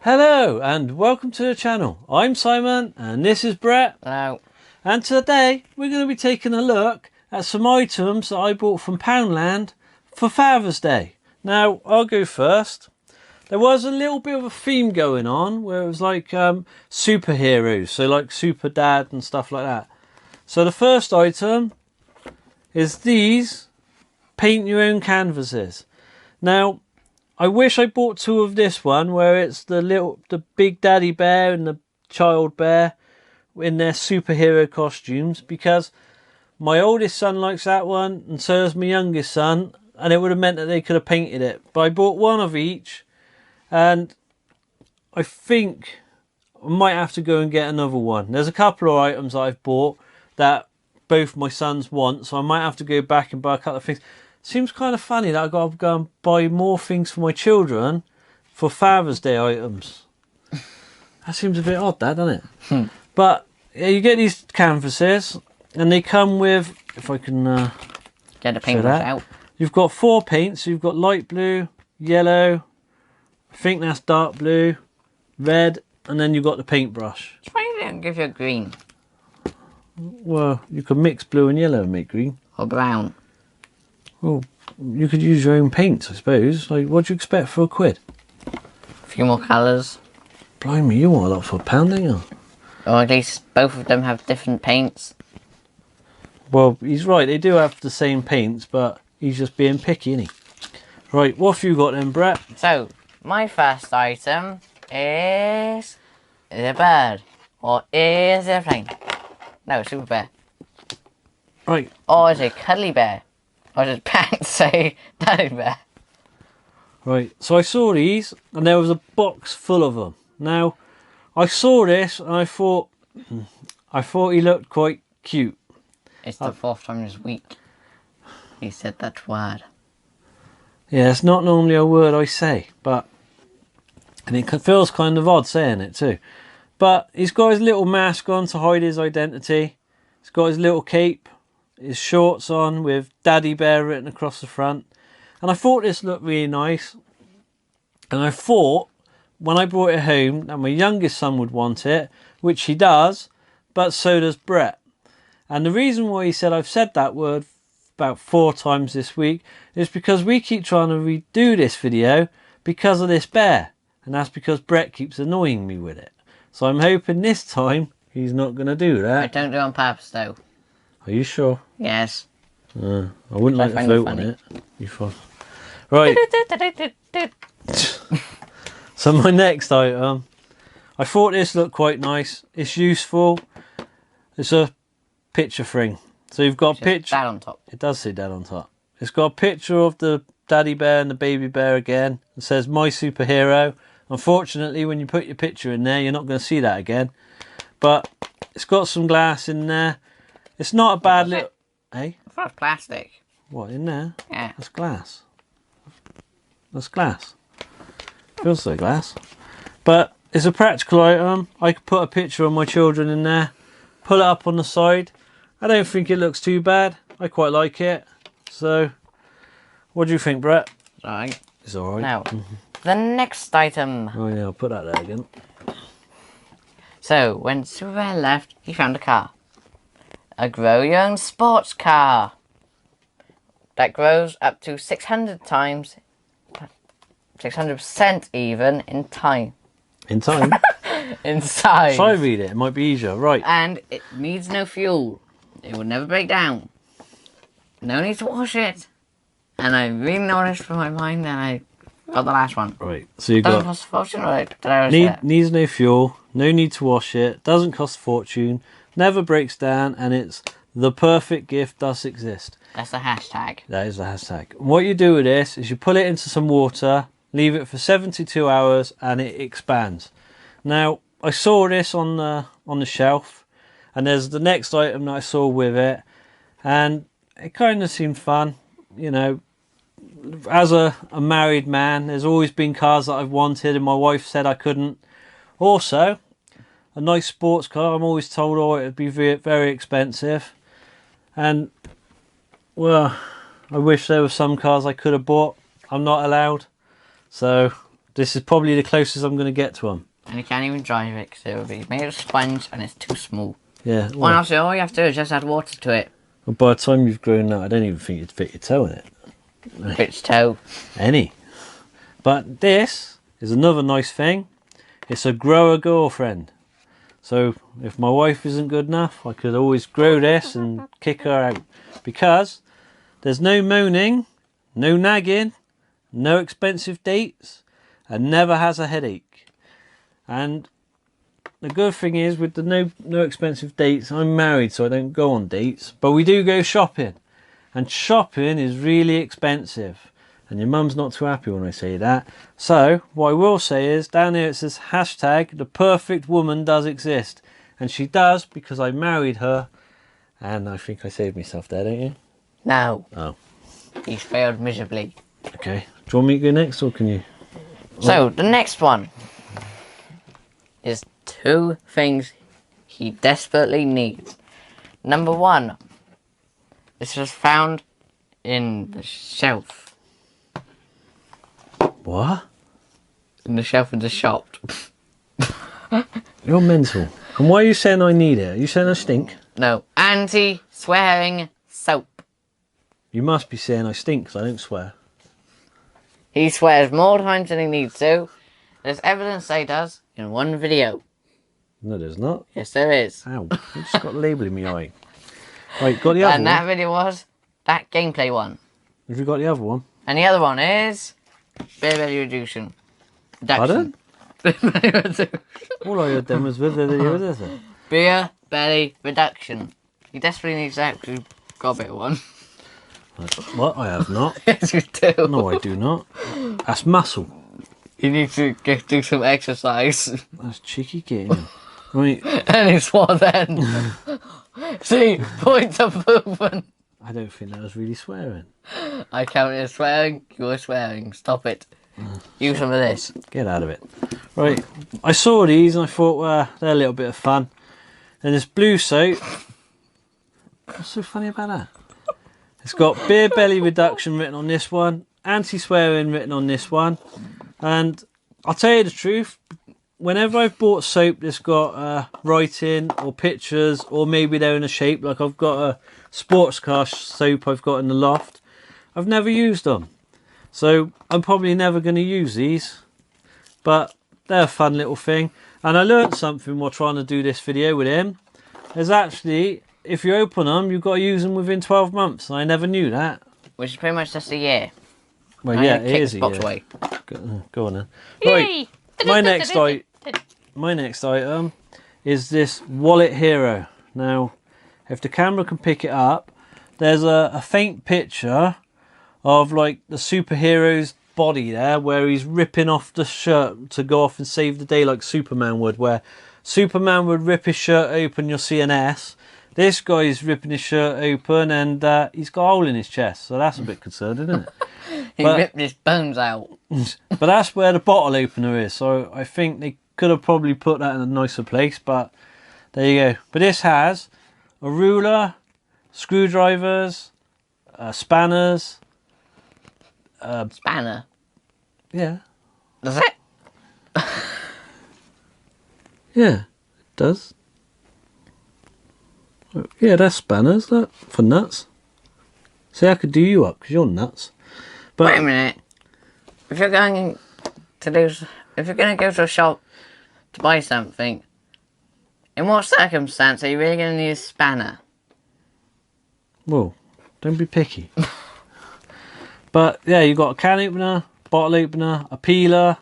Hello and welcome to the channel. I'm Simon and this is Brett. Hello. And today we're going to be taking a look at some items that I bought from Poundland for Father's Day. Now I'll go first. There was a little bit of a theme going on where it was like superheroes, so like Super Dad and stuff like that. So the first item is these paint your own canvases. Now I wish I bought two of this one where it's the big daddy bear and the child bear in their superhero costumes, because my oldest son likes that one and so does my youngest son, and it would have meant that they could have painted it. But I bought one of each and I think I might have to go and get another one. There's a couple of items that I've bought that both my sons want, so I might have to go back and buy a couple of things. Seems kind of funny that I've got to go and buy more things for my children for Father's Day items. That seems a bit odd, that, doesn't it? But yeah, you get these canvases and they come with, if I can get the paintbrush out. You've got 4 paints. So you've got light blue, yellow, I think that's dark blue, red, and then you've got the paintbrush. Why you didn't give you a green? Well, you could mix blue and yellow and make green. Or brown. Well, you could use your own paints, I suppose. Like, what do you expect for £1? A few more colours. Blimey, you want a lot for £1, don't you? Or at least both of them have different paints. Well, he's right. They do have the same paints, but he's just being picky, isn't he? Right, what have you got then, Brett? So, my first item is a bird. Or is it a plane? No, super bear. Right. Or is it a cuddly bear? Or does pants say daddy bear? Right, so I saw these and there was a box full of them. Now, I saw this and I thought he looked quite cute. It's the 4th time this week he said that word. Yeah, it's not normally a word I say, and it feels kind of odd saying it too. But he's got his little mask on to hide his identity. He's got his little cape, his shorts on with Daddy Bear written across the front. And I thought this looked really nice. And I thought when I brought it home that my youngest son would want it, which he does, but so does Brett. And the reason why he said I've said that word about 4 times this week is because we keep trying to redo this video because of this bear. And that's because Brett keeps annoying me with it. So I'm hoping this time he's not going to do that. I don't do it on purpose though. Are you sure? Yes. I wouldn't like to vote on it. You thought. Right. So my next item, I thought this looked quite nice. It's useful. It's a picture frame. So you've got a picture. Dad on top. It does say Dad on top. It's got a picture of the daddy bear and the baby bear again. It says my superhero. Unfortunately, when you put your picture in there, you're not going to see that again. But it's got some glass in there. It's not a bad little... Hey? I thought it was plastic. What, in there? Yeah. That's glass. That's glass. Feels like glass. But it's a practical item. I could put a picture of my children in there. Pull it up on the side. I don't think it looks too bad. I quite like it. So, what do you think, Brett? It's alright. It's alright. Now, the next item. Oh yeah, I'll put that there again. So, when Superman left, he found a car. A grow your own sports car. That grows up to 600 times, 600% even, in time. In time? In size. Try read it, it might be easier. Right. And it needs no fuel. It will never break down. No need to wash it. And I really noticed from my mind that I got the last one. Right, so you Doesn't got... cost a fortune, right? Did I already say that? Needs no fuel, no need to wash it, doesn't cost a fortune, never breaks down, and it's the perfect gift does exist. That's the hashtag. That is the hashtag. And what you do with this is you put it into some water, leave it for 72 hours, and it expands. Now, I saw this on the shelf, and there's the next item that I saw with it, and it kind of seemed fun. You know, as a married man, there's always been cars that I've wanted, and my wife said I couldn't. Also, a nice sports car, I'm always told, oh, it'd be very, very expensive. And, well, I wish there were some cars I could have bought. I'm not allowed. So, This is probably the closest I'm going to get to them. And you can't even drive it because it would be made of sponge and it's too small. Yeah. Well, honestly, all you have to do is just add water to it. Well, by the time you've grown that, I don't even think you'd fit your toe in it. Its toe. Any. But this is another nice thing. It's a grower girlfriend. So if my wife isn't good enough, I could always grow this and kick her out. Because there's no moaning, no nagging, no expensive dates, and never has a headache. And the good thing is with the no expensive dates, I'm married so I don't go on dates, but we do go shopping. And shopping is really expensive. And your mum's not too happy when I say that. So what I will say is, down here it says hashtag the perfect woman does exist. And she does, because I married her. And I think I saved myself there, don't you? No. Oh. He's failed miserably. Okay. Do you want me to go next, or can you? So, the next one is 2 things he desperately needs. Number 1. This was found in the shelf. What? In the shelf of the shop. You're mental. And why are you saying I need it? Are you saying I stink? No. Anti-swearing soap. You must be saying I stink, because I don't swear. He swears more times than he needs to. There's evidence that he does in one video. No, there's not. Yes, there is. Ow. You just got a label in my eye. Right, got the other And one. that video was that gameplay one. Have you got the other one? And the other one is beer belly reduction. Pardon? All I heard then was Beer belly reduction. He desperately needs that because you've got a bit of one. What? I have not. Yes, you do. No, I do not. That's muscle. You need to do some exercise. That's cheeky getting. Right. And it's what then? See, points of movement. I don't think that was really swearing. I counted as swearing, you're swearing. Stop it. Use some of this. Get out of it. Right. I saw these and I thought, well, they're a little bit of fun. And this blue soap. What's so funny about that? It's got beer belly reduction written on this one, anti-swearing written on this one, and I'll tell you the truth, whenever I've bought soap that's got writing or pictures, or maybe they're in a shape, like I've got a sports car soap I've got in the loft, I've never used them. So I'm probably never going to use these, but they're a fun little thing. And I learned something while trying to do this video with him. There's actually, if you open them, you've got to use them within 12 months. And I never knew that. Which is pretty much just a year. Well, yeah, it is a year. Away. Go on then. Right, my next item is this Wallet Hero. Now, if the camera can pick it up, there's a faint picture of like the superhero's body there, where he's ripping off the shirt to go off and save the day like Superman would, where Superman would rip his shirt open, you'll see an S. This guy's ripping his shirt open and he's got a hole in his chest, so that's a bit concerning, isn't it? He ripped his bones out. But that's where the bottle opener is, so I think they could have probably put that in a nicer place, but there you go. But this has a ruler, screwdrivers, spanners. Spanner? Yeah. Does it? Yeah, it does. Yeah, that's spanners, that, for nuts. See, I could do you up, because you're nuts. But wait a minute. If you're going to go to a shop to buy something, in what circumstance are you really going to need a spanner? Whoa, don't be picky. But yeah, you've got a can opener, bottle opener, a peeler,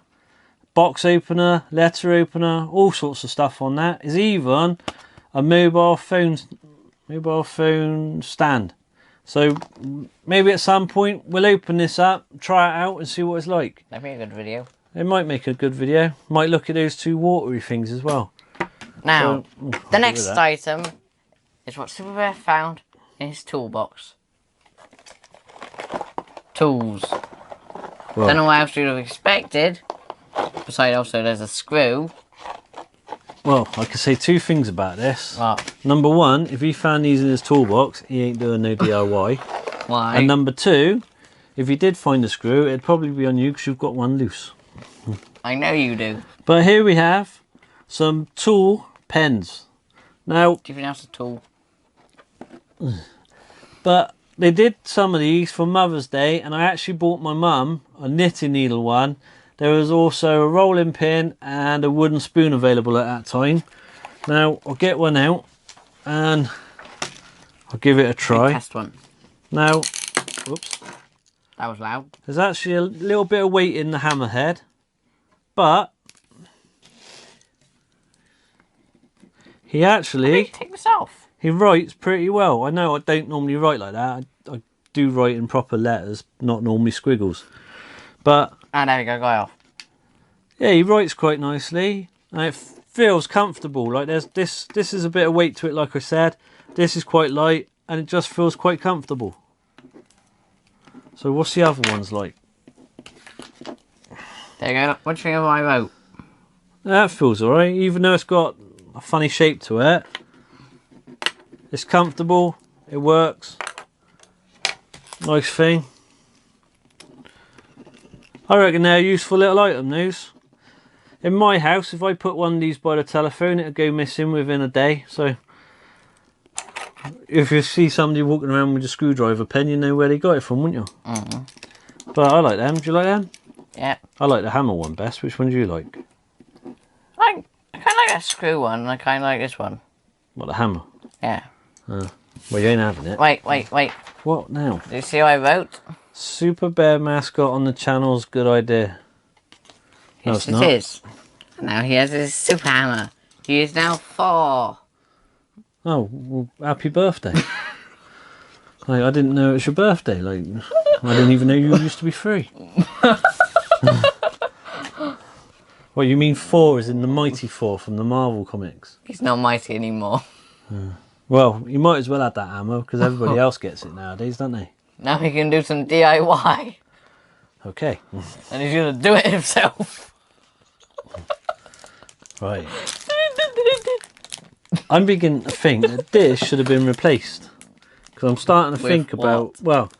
box opener, letter opener, all sorts of stuff on that. There's even a mobile phone stand. So maybe at some point we'll open this up, try it out and see what it's like. That'd be a good video. It might make a good video. Might look at those 2 watery things as well. Now, So, the next item is what Super Bear found in his toolbox. Tools. Well, Don't know what else you'd have expected. Besides, also there's a screw. well, I could say 2 things about this. What? Number 1, if he found these in his toolbox, he ain't doing no DIY. Why? And number 2, if he did find a screw, it'd probably be on you because you've got one loose. I know you do. But here we have some tool pens. Now, Do you think that's a tool? but they did some of these for Mother's Day, and I actually bought my mum a knitting needle one. There was also a rolling pin and a wooden spoon available at that time. Now, I'll get one out and I'll give it a try. Test one. Now, whoops. That was loud. There's actually a little bit of weight in the hammerhead, but he actually... Take this off. He writes pretty well. I know I don't normally write like that. I do write in proper letters, not normally squiggles. But... Ah, there we go, off. Yeah, he writes quite nicely. And it feels comfortable. Like there's this is a bit of weight to it, like I said. This is quite light, and it just feels quite comfortable. So what's the other ones like? There you go. What do you think of my vote? That feels alright, even though it's got a funny shape to it. It's comfortable, it works. Nice thing. I reckon they're a useful little item, those. In my house, if I put one of these by the telephone, it'll go missing within a day. So if you see somebody walking around with a screwdriver pen, you know where they got it from, wouldn't you? Mm-hmm. But I like them. Do you like them? Yeah. I like the hammer one best. Which one do you like? I kind of like that screw one, and I kind of like this one. What, the hammer? Yeah. Well, you ain't having it. Wait. What now? Do you see how I vote? Super Bear mascot on the channel's good idea. No, Yes, it's not. it is. Now he has his super hammer. He is now 4. Oh, well, happy birthday. Like, I didn't know it was your birthday. Like, I didn't even know you used to be 3. What, you mean 4 is in the Mighty 4 from the Marvel comics? He's not mighty anymore. Well, you might as well have that ammo, because everybody else gets it nowadays, don't they? Now he can do some DIY. Okay. And he's going to do it himself. Right. I'm beginning to think that this should have been replaced. Because I'm starting to think about... Well,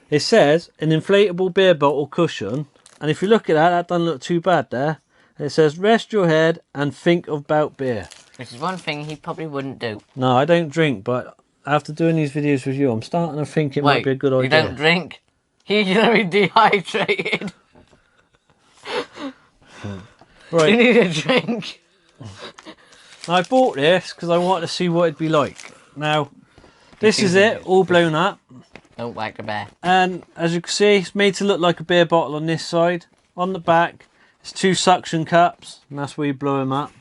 it says an inflatable beer bottle cushion. And if you look at that, that doesn't look too bad there. It says, rest your head and think about beer. Which is one thing he probably wouldn't do. No, I don't drink, but after doing these videos with you, I'm starting to think it might be a good idea. You don't drink? He's going to be dehydrated. Right. You need a drink. I bought this because I wanted to see what it'd be like. Now, this is it, all blown up. Don't whack the bear. And as you can see, it's made to look like a beer bottle on this side. On the back, it's 2 suction cups, and that's where you blow them up.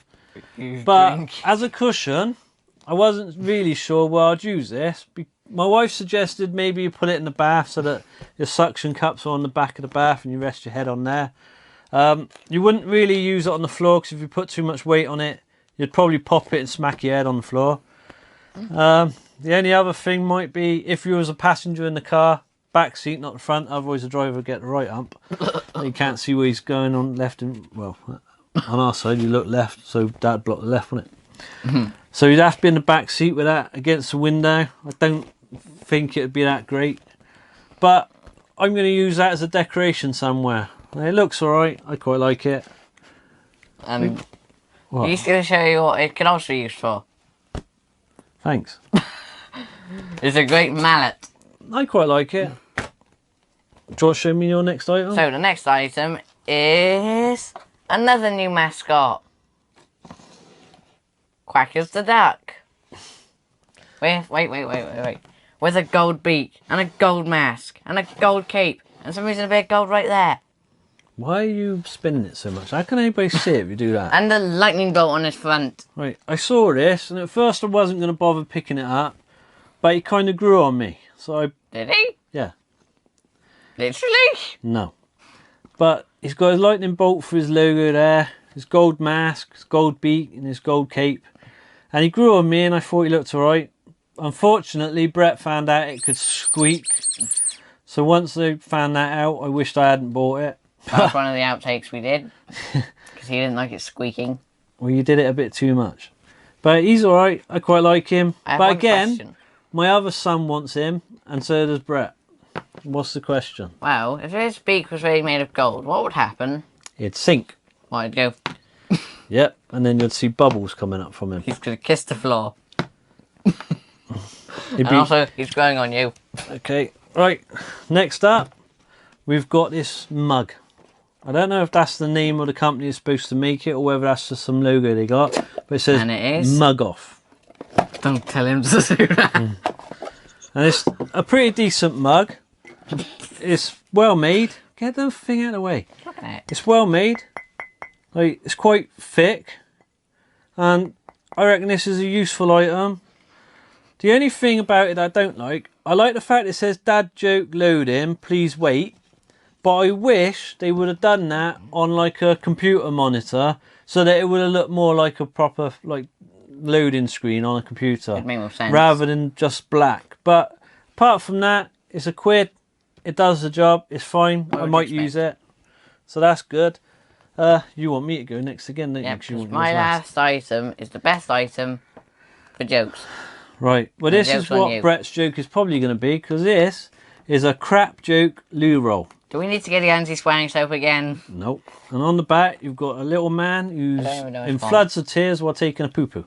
But as a cushion, I wasn't really sure where I'd use this. My wife suggested maybe you put it in the bath so that your suction cups are on the back of the bath and you rest your head on there. You wouldn't really use it on the floor because if you put too much weight on it, you'd probably pop it and smack your head on the floor. The only other thing might be if you was a passenger in the car, back seat, not the front, otherwise the driver would get the right hump. You can't see where he's going on left and, well, on our side you look left, so that'd block the left, wouldn't it? So you'd have to be in the back seat with that against the window. I don't think it'd be that great, but I'm going to use that as a decoration somewhere. It looks alright, I quite like it. And What? he's going to show you what it can also be used for. Thanks. It's a great mallet. I quite like it. Do you want to show me your next item? So the next item is another new mascot. Quack is the duck. Wait. With a gold beak and a gold mask and a gold cape and some reason a bit of gold right there. Why are you spinning it so much? How can anybody see it if you do that? And the lightning bolt on his front. Right, I saw this and at first I wasn't going to bother picking it up, but it kind of grew on me. So I... Did he? Yeah. Literally? No. But he's got his lightning bolt for his logo there, his gold mask, his gold beak and his gold cape. And he grew on me and I thought he looked alright. Unfortunately, Brett found out it could squeak. So once I found that out, I wished I hadn't bought it. That's one of the outtakes we did. Because he didn't like it squeaking. Well, you did it a bit too much. But he's alright. I quite like him. I have But one again, question. my other son wants him, and so does Brett. What's the question? Well, if his beak was really made of gold, what would happen he'd sink. Might go. Yep, and then you'd see bubbles coming up from him. He's gonna kiss the floor. He'd And also, he's growing on you. Okay, right. Next up, we've got this mug. I don't know if that's the name of the company that's supposed to make it or whether that's just some logo they got. But it says And it is? Mug Off. Don't tell him to do that. And it's a pretty decent mug. It's well made. Get the thing out of the way. Look at it. It's well made. Like, it's quite thick. And I reckon this is a useful item. The only thing about it that I don't like, I like the fact it says dad joke loading, please wait. But I wish they would have done that on like a computer monitor so that it would have looked more like a proper like loading screen on a computer. It'd make more sense. Rather than just black. But apart from that, it's a quid. It does the job. It's fine. I might use it. So that's good. You want me to go next again, don't you? Yeah, 'Cause you want my yours last item is the best item for jokes. Right, well this is what Brett's joke is probably going to be, because this is a crap joke loo roll. Do we need to get the anti-swearing soap again? Nope. And on the back you've got a little man who's in fun. floods of tears while taking a poo-poo.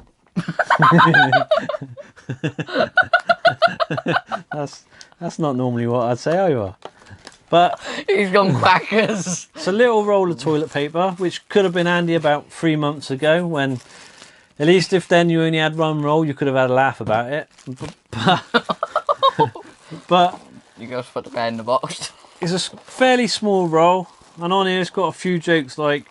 that's not normally what I'd say either. But he's gone Quackers. It's a little roll of toilet paper, which could have been handy about 3 months ago when... At least if then you only had one roll, you could have had a laugh about it. But you go put the bed in the box. It's a fairly small roll, and on here it's got a few jokes like,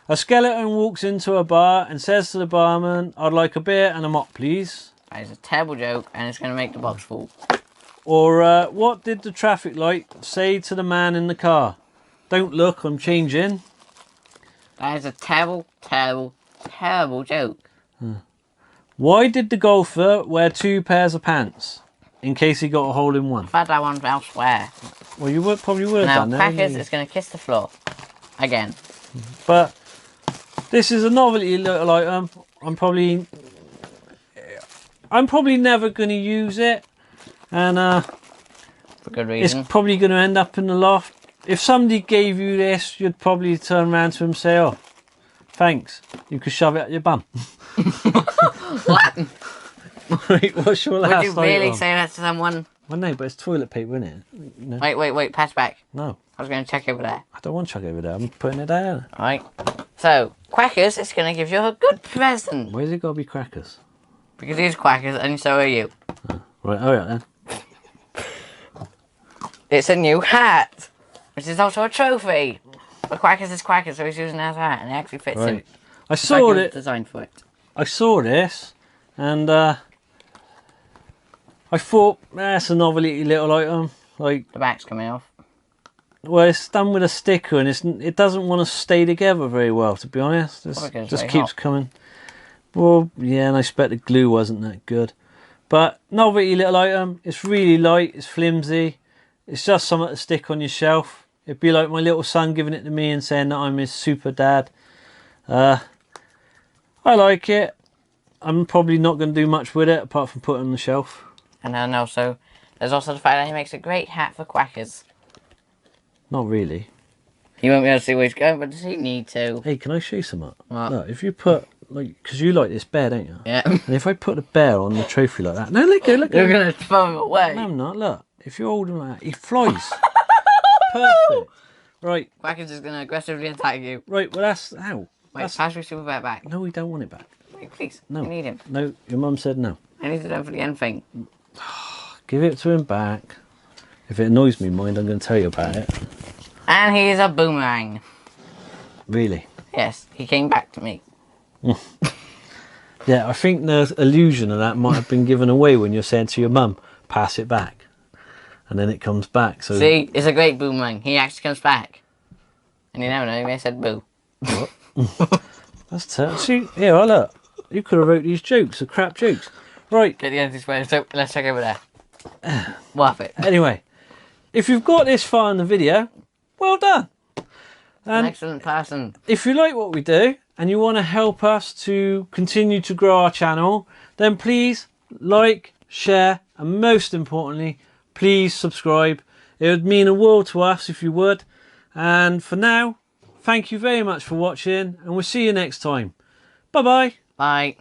a skeleton walks into a bar and says to the barman, I'd like a beer and a mop please. That is a terrible joke and it's going to make the box full. Or what did the traffic light say to the man in the car? Don't look, I'm changing. That is a terrible, terrible, terrible joke. Why did the golfer wear 2 pairs of pants? In case he got a hole in one. I've had that one elsewhere. Well, you probably would have done that. Now, Quackers is going to kiss the floor. Again. But this is a novelty little item. I'm probably never going to use it. And for good reason. It's probably going to end up in the loft. If somebody gave you this, you'd probably turn around to him and say, oh, thanks. You could shove it at your bum. What? Right, what's your last Would you really item? say that to someone? Well, no, but it's toilet paper, isn't it? No. Wait, pass back. No. I was going to check over there. I don't want to chuck over there. I'm putting it down. Right. So, Quackers is going to give you a good present. Where's it got to be crackers? Because he's Quackers and so are you. Right, alright then. It's a new hat, which is also a trophy. But Quackers is Quackers, so he's using that hat, and it actually fits him. I saw like it. Designed for it. I saw this, and I thought that's a novelty little item. Like the back's coming off. Well, it's done with a sticker, and it doesn't want to stay together very well, to be honest. It just keeps coming. Well, yeah, and I expect the glue wasn't that good. But novelty little item. It's really light. It's flimsy. It's just something to stick on your shelf. It'd be like my little son giving it to me and saying that I'm his super dad. I like it. I'm probably not going to do much with it apart from put it on the shelf. And then also, there's also the fact that he makes a great hat for Quackers. Not really. You won't be able to see where he's going, but does he need to? Hey, can I show you something? What? Look, if you put, like, because you like this bear, don't you? Yeah. And if I put the bear on the trophy like that, no, look, You're going to throw him away. No, I'm not. Look, if you hold him like that, he flies. Perfect. Right. Quackers is going to aggressively attack you. Right. Well, that's how. Wait, pass your super bear back. No, we don't want it back. Wait, please. No. I need him. No, your mum said no. I need to do it for the end thing. Give it to him back. If it annoys me, mind, I'm going to tell you about it. And he is a boomerang. Really? Yes, he came back to me. Yeah, I think the illusion of that might have been given away when you're saying to your mum, pass it back. And then it comes back. So see, it's a great boomerang. He actually comes back. And you never know, he may have said boo. What? That's terrible. See, here, look. You could have wrote these jokes, the crap jokes. Right. Get the anti-sweater, so let's check over there. Worth it. Anyway, if you've got this far in the video, well done. An excellent person. If you like what we do and you want to help us to continue to grow our channel, then please like, share, and most importantly, please subscribe. It would mean a world to us if you would. And for now, thank you very much for watching, and we'll see you next time. Bye bye. Bye.